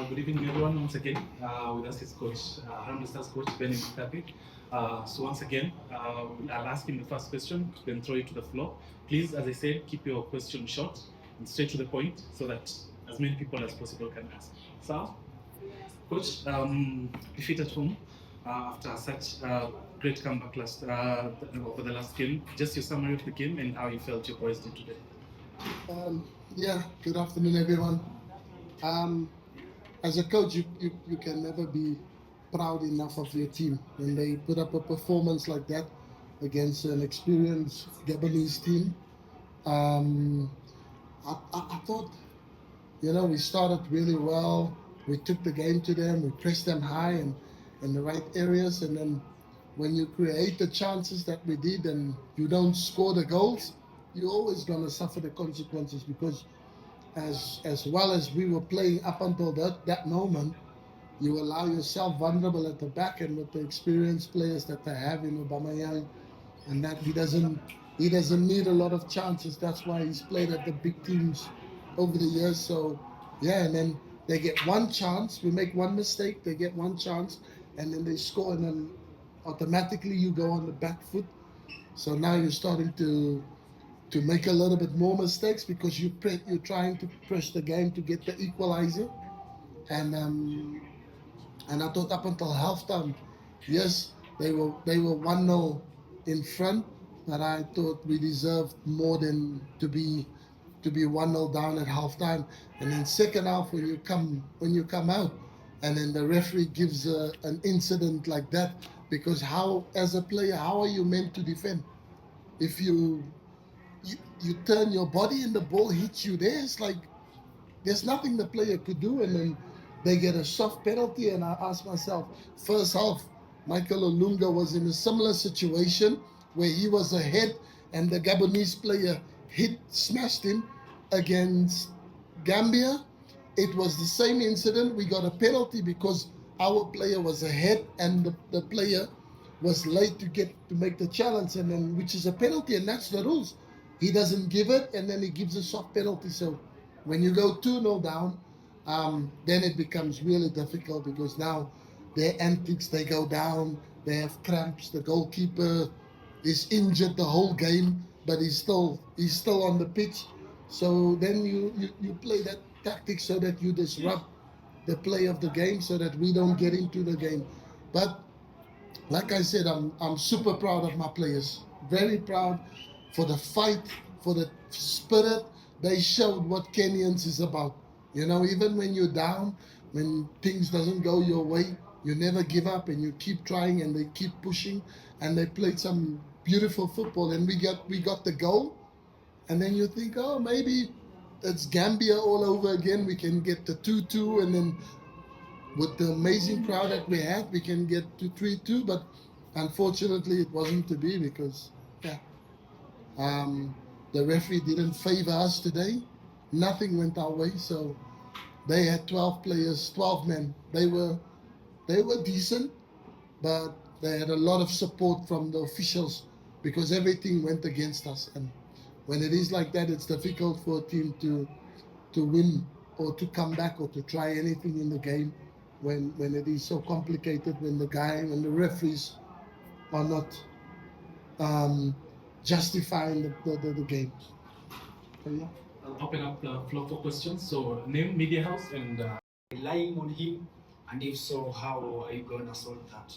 Good evening, everyone. Once again, with us is Coach Harambee Stars coach Benni McCarthy. So once again, I'll ask him the first question, then throw it to the floor. Please, as I said, keep your question short and straight to the point, so that as many people as possible can ask. So, Coach, defeat at home after such great comeback over the last game. Just your summary of the game and how you felt your boys did today. Good afternoon, everyone. As a coach, you can never be proud enough of your team when they put up a performance like that against an experienced Gabonese team. I thought, we started really well. We took the game to them. We pressed them high and in the right areas. And then when you create the chances that we did and you don't score the goals, you're always going to suffer the consequences, because as well as we were playing up until that moment, you allow yourself vulnerable at the back, and with the experienced players that they have in Aubameyang, and that he doesn't need a lot of chances. That's why he's played at the big teams over the years. So and then they get one chance, we make one mistake, they get one chance, and then they score, and then automatically you go on the back foot. So now you're starting to make a little bit more mistakes, because you're trying to press the game to get the equalizer. And I thought up until halftime, yes, they were 1-0 in front, but I thought we deserved more than to be 1-0 down at halftime. And then second half, when you come out, and then the referee gives an incident like that, because how, as a player, how are you meant to defend if you turn your body and the ball hits you there? It's like there's nothing the player could do, and then they get a soft penalty. And I ask myself, first half, Michael Olunga was in a similar situation where he was ahead and the Gabonese player smashed him against Gambia. It was the same incident. We got a penalty because our player was ahead and the player was late to make the challenge, and then which is a penalty, and that's the rules. He doesn't give it, and then he gives a soft penalty. So when you go 2-0 down, then it becomes really difficult, because now their antics, they go down, they have cramps. The goalkeeper is injured the whole game, but he's still on the pitch. So then you play that tactic so that you disrupt the play of the game, so that we don't get into the game. But like I said, I'm super proud of my players. Very proud for the fight, for the spirit. They showed what Kenyans is about. Even when you're down, when things doesn't go your way, you never give up, and you keep trying, and they keep pushing, and they played some beautiful football, and we got the goal. And then you think, oh, maybe it's Gambia all over again. We can get the 2-2, and then with the amazing crowd that we had, we can get to 3-2. But unfortunately, it wasn't to be, because the referee didn't favor us today. Nothing went our way. So they had 12 players, 12 men. They were decent, but they had a lot of support from the officials, because everything went against us. And when it is like that, it's difficult for a team to win, or to come back, or to try anything in the game, when it is so complicated, when the referees are not justifying the game. So, yeah. I'll open up the floor for questions. So name, media house, and relying on him, and if so, how are you going to solve that?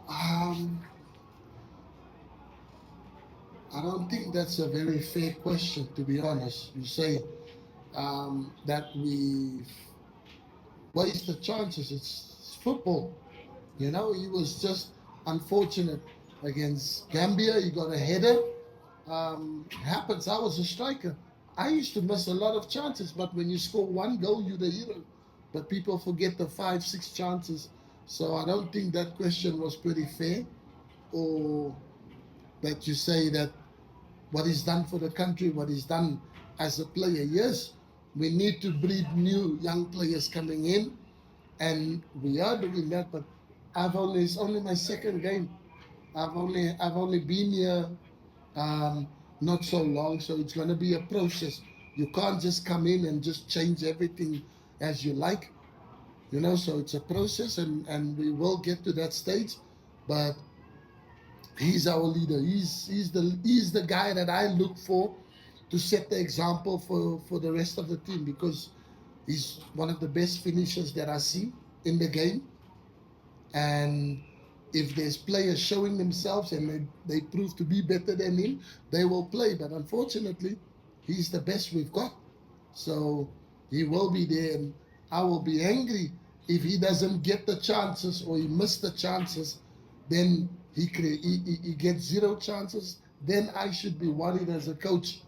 I don't think that's a very fair question, to be honest. You say that we waste the chances. It's football. He was just unfortunate against Gambia. He got a header. Happens. I was a striker. I used to miss a lot of chances, but when you score one goal, you're the hero. But people forget the 5-6 chances. So I don't think that question was pretty fair, or that you say that what is done for the country, what is done as a player. Yes, we need to breed new young players coming in, and we are doing that. But it's only my second game. I've only been here not so long, so it's going to be a process. You can't just come in and just change everything as you like. So it's a process, and we will get to that stage. But he's our leader. He's the guy that I look for to set the example for the rest of the team, because he's one of the best finishers that I see in the game. And if there's players showing themselves and they prove to be better than him, they will play. But unfortunately, he's the best we've got. So he will be there, and I will be angry if he doesn't get the chances or he missed the chances. Then he gets 0 chances. Then I should be worried as a coach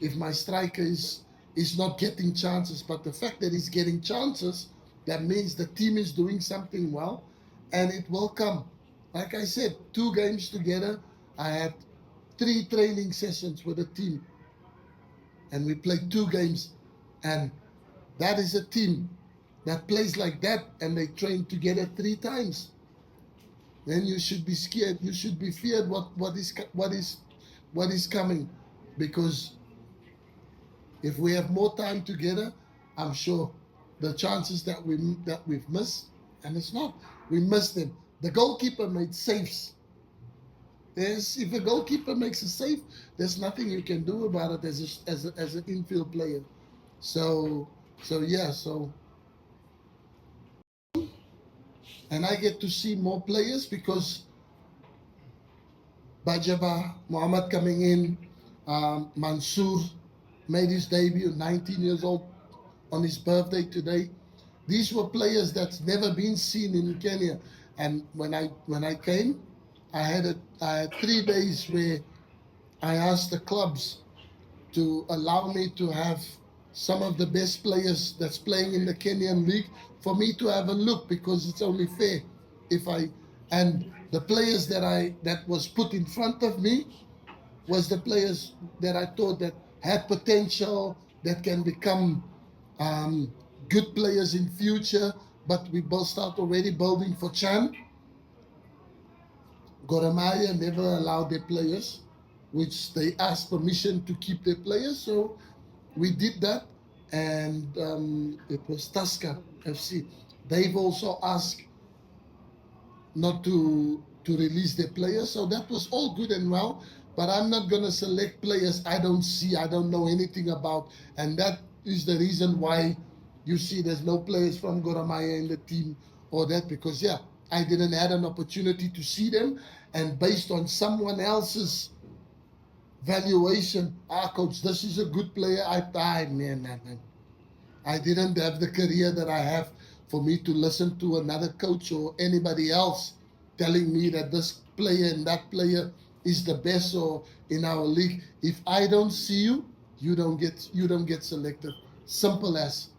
if my striker is not getting chances. But the fact that he's getting chances, that means the team is doing something well, and it will come. Like I said, 2 games together. I had 3 training sessions with the team, and we played 2 games. And that is a team that plays like that, and they train together 3 times. Then you should be scared. You should be feared what is coming, because if we have more time together, I'm sure the chances that we've missed, and it's not, we missed them. The goalkeeper made saves. If a goalkeeper makes a save, there's nothing you can do about it as an infield player. So yeah. And I get to see more players because Bajaba, Mohamed coming in, Mansour made his debut, 19 years old, on his birthday today. These were players that's never been seen in Kenya. And when I came, I had 3 days where I asked the clubs to allow me to have some of the best players that's playing in the Kenyan league for me to have a look, because it's only fair and the players that was put in front of me was the players that I thought that had potential, that can become good players in future. But we both start already building for Chan. Goremaya never allowed their players, which they asked permission to keep their players. So we did that, and it was Tusker FC. They've also asked not to release their players. So that was all good and well, but I'm not going to select players I don't know anything about. And that is the reason why you see there's no players from Goremaya in the team or that, because I didn't have an opportunity to see them, and based on someone else's valuation, coach, this is a good player. Man. I didn't have the career that I have for me to listen to another coach or anybody else telling me that this player and that player is the best or in our league. If I don't see you, you don't get selected. Simple as.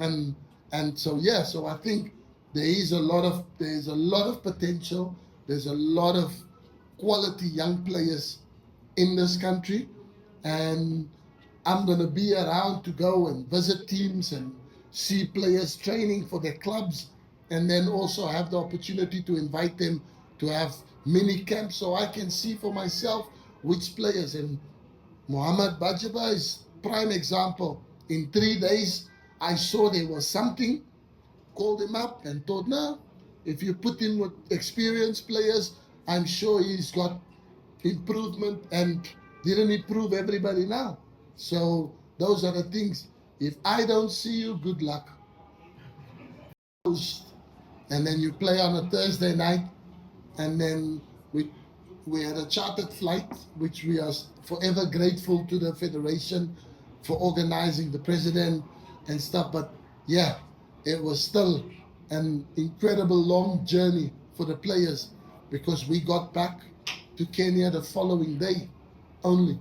And so I think there's a lot of potential. There's a lot of quality young players in this country, and I'm going to be around to go and visit teams and see players training for their clubs, and then also have the opportunity to invite them to have mini camps so I can see for myself which players. And Mohamed Bajaba is prime example. In 3 days, I saw there was something, called him up and thought, no, if you put him with experienced players, I'm sure he's got improvement, and didn't improve everybody now. So those are the things. If I don't see you, good luck. And then you play on a Thursday night, and then we had a chartered flight, which we are forever grateful to the Federation for organizing, the president and stuff. But it was still an incredible long journey for the players, because we got back to Kenya the following day only.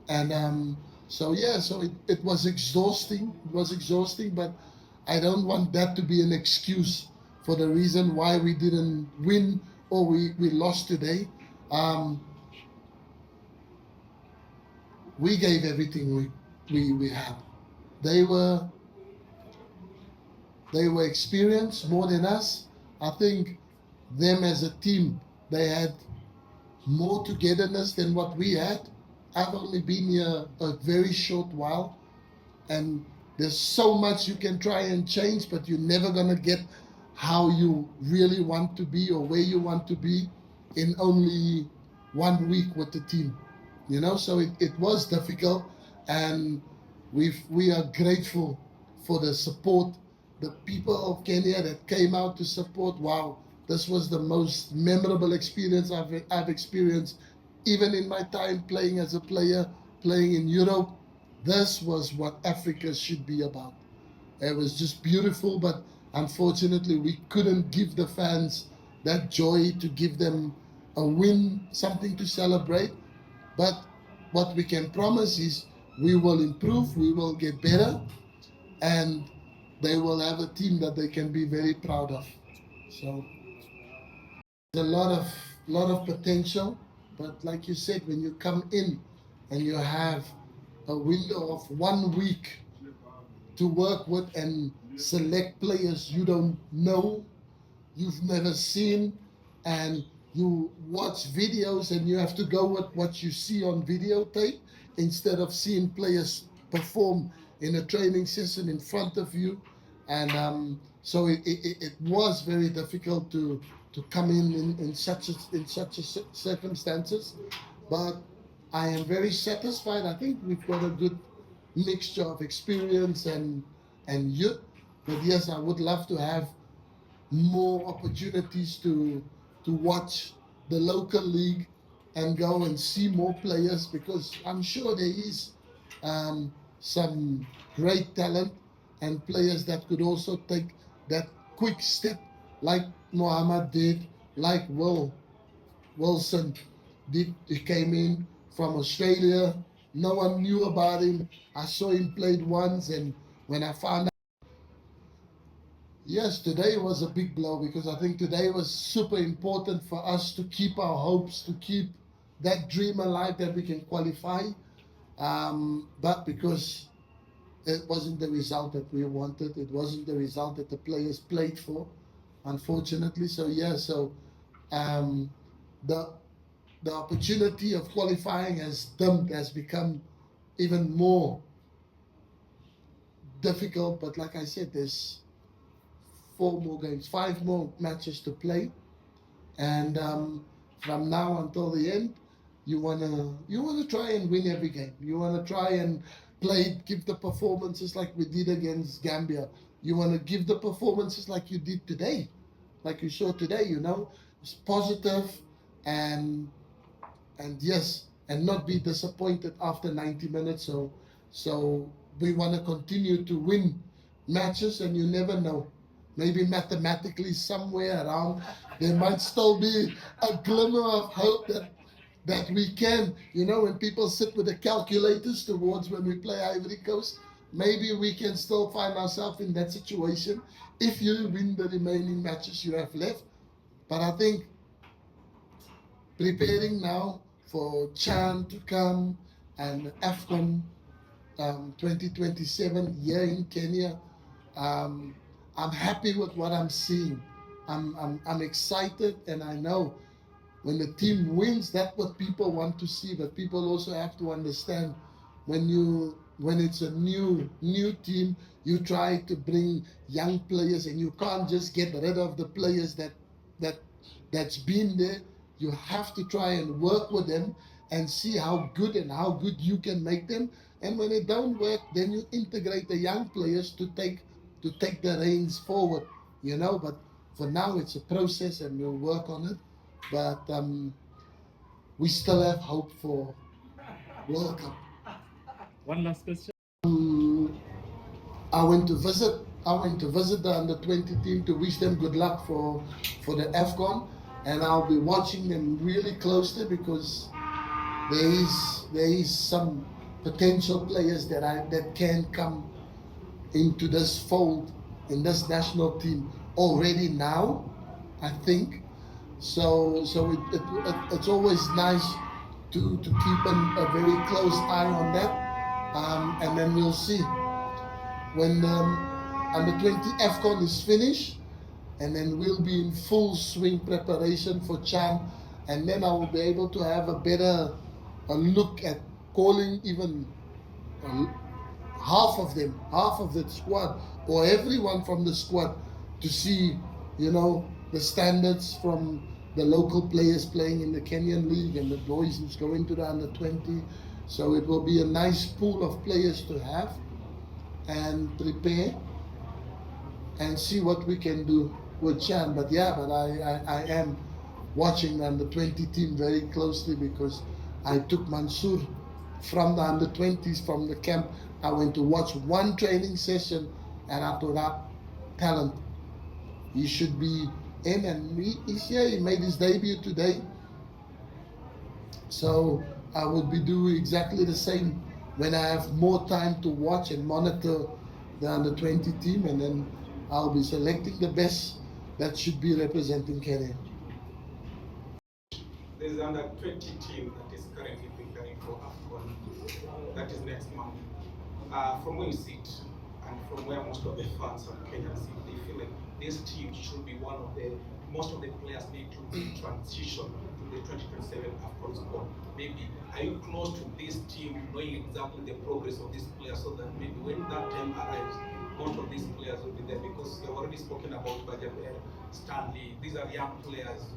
And so it was exhausting. It was exhausting, but I don't want that to be an excuse for the reason why we didn't win or we lost today. We gave everything we had. They were experienced more than us. I think them as a team, they had more togetherness than what we had. I've only been here a very short while, and there's so much you can try and change, but you're never gonna get how you really want to be or where you want to be in only 1 week with the team. So it was difficult, and we are grateful for the support, the people of Kenya that came out to support. Wow, this was the most memorable experience I've experienced, even in my time playing as a player, playing in Europe. This was what Africa should be about. It was just beautiful, but unfortunately we couldn't give the fans that joy, to give them a win, something to celebrate. But what we can promise is we will improve, we will get better, and they will have a team that they can be very proud of. So there's a lot of potential, but like you said, when you come in and you have a window of 1 week to work with and select players you don't know, you've never seen, and you watch videos and you have to go with what you see on videotape instead of seeing players perform in a training session in front of you. And so it was very difficult to come in such circumstances, but I am very satisfied. I think we've got a good mixture of experience and youth. But yes, I would love to have more opportunities to watch the local league and go and see more players, because I'm sure there is some great talent and players that could also take that quick step, like Mohamed did, like Wilson did. He came in from Australia. No one knew about him. I saw him played once, and when I found out, yes, today was a big blow, because I think today was super important for us to keep our hopes, to keep that dream alive that we can qualify. But because it wasn't the result that we wanted, it wasn't the result that the players played for, unfortunately. So yeah, so the opportunity of qualifying has become even more difficult. But like I said, there's 4 more games, 5 more matches to play, and from now until the end, you wanna try and win every game. You wanna try and give the performances like we did against Gambia. You wanna give the performances like you did today, like you saw today. It's positive, and yes, and not be disappointed after 90 minutes. So we want to continue to win matches, and you never know. Maybe mathematically somewhere around there might still be a glimmer of hope that we can. When people sit with the calculators towards when we play Ivory Coast, maybe we can still find ourselves in that situation if you win the remaining matches you have left. But I think preparing now for CHAN to come and AFCON 2027 here in Kenya, I'm happy with what I'm seeing. I'm excited, and I know when the team wins, that's what people want to see. But people also have to understand when it's a new team, you try to bring young players, and you can't just get rid of the players that's been there. You have to try and work with them and see how good you can make them. And when it don't work, then you integrate the young players to take the reins forward. But for now, it's a process, and we'll work on it. But we still have hope for World Cup. One last question. I went to visit the under-20 team to wish them good luck for the AFCON, and I'll be watching them really closely, because there is some potential players that can come into this fold in this national team already now, I think. So it's always nice to keep a very close eye on that, and then we'll see when under 20 AFCON is finished, and then we'll be in full swing preparation for CHAN, and then I will be able to have a look at calling even half of the squad, or everyone from the squad, to see, the standards from the local players playing in the Kenyan league and the boys who's going to the under 20. So it will be a nice pool of players to have and prepare and see what we can do with Chan. But I am watching the under 20 team very closely, because I took Mansour from the under 20s from the camp. I went to watch one training session and I thought, that talent, he should be in, and he's here. He made his debut today. So I will be doing exactly the same when I have more time to watch and monitor the under 20 team, and then I'll be selecting the best that should be representing Kenya. There's an under 20 team that is currently preparing for AFCON, that is next month. From where you sit and from where most of the fans of Kenya sit, they feel like this team should be one of the, most of the players need to transition to the 2027 AFCON squad. Maybe, are you close to this team, knowing exactly the progress of these players, so that maybe when that time arrives, most of these players will be there? Because you've already spoken about Bajaber, Stanley. These are young players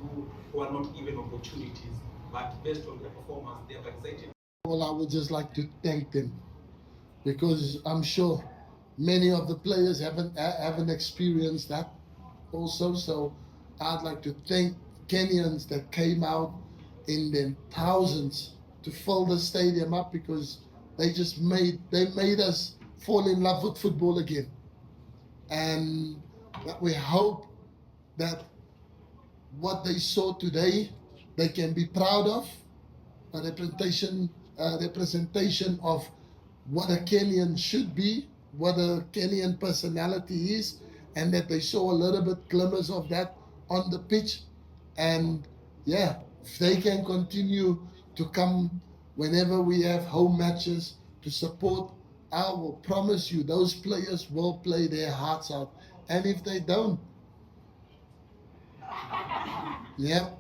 who are not given opportunities, but based on their performance, they are excited. Well, I would just like to thank them, because I'm sure many of the players haven't experienced that also. So I'd like to thank Kenyans that came out in their thousands to fill the stadium up, because they made us fall in love with football again. And that we hope that what they saw today, they can be proud of, a representation of what a Kenyan should be, what a Kenyan personality is, and that they saw a little bit glimmers of that on the pitch. And yeah, if they can continue to come whenever we have home matches to support, I will promise you those players will play their hearts out. And if they don't, yeah,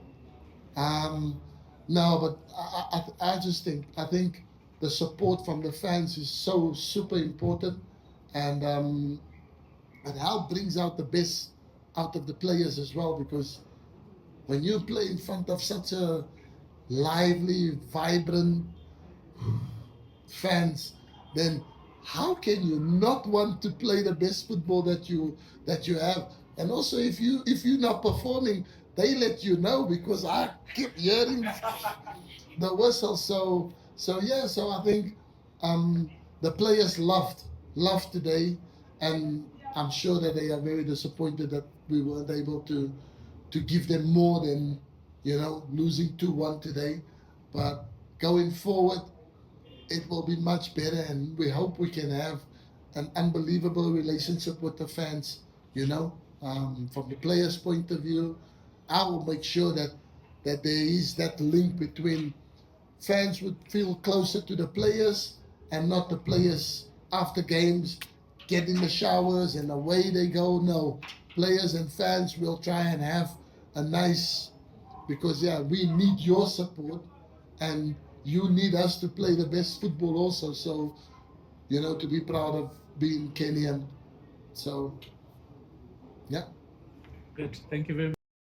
no, but I just think the support from the fans is so super important, and how it brings out the best out of the players as well, because when you play in front of such a lively, vibrant fans, then how can you not want to play the best football that you have? And also, if you're not performing, they let you know, because I keep hearing the whistle. So I think the players loved today, and I'm sure that they are very disappointed that we weren't able to give them more than losing 2-1 today. But going forward, it will be much better, and we hope we can have an unbelievable relationship with the fans. From the players' point of view, I will make sure that there is that link between fans would feel closer to the players, and not the players after games get in the showers and away they go. No, players and fans will try and have a nice, because we need your support, and you need us to play the best football also. So, to be proud of being Kenyan. So, yeah. Good. Thank you very much.